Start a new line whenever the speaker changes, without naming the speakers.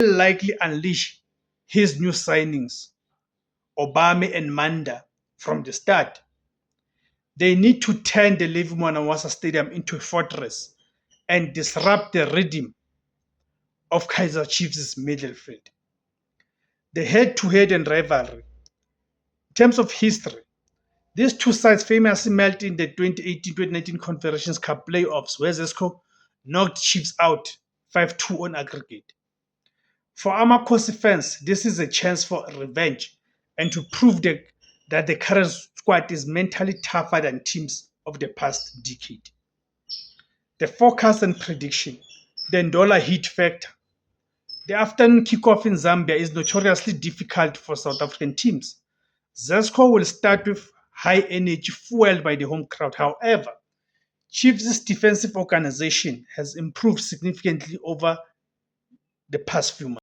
will likely unleash his new signings, Obame and Manda, from the start. They need to turn the Levi Mwanawasa Stadium into a fortress and disrupt the rhythm of Kaizer Chiefs' midfield. The head-to-head and rivalry. In terms of history, these two sides famously met in the 2018-2019 Confederations Cup playoffs, where Zesco knocked Chiefs out 5-2 on aggregate. For Amakosi fans, this is a chance for revenge and to prove that the current squad is mentally tougher than teams of the past decade. The forecast and prediction. The Ndola heat factor. The afternoon kickoff in Zambia is notoriously difficult for South African teams. Zesco will start with high energy fueled by the home crowd. However, Chiefs' defensive organization has improved significantly over the past few months.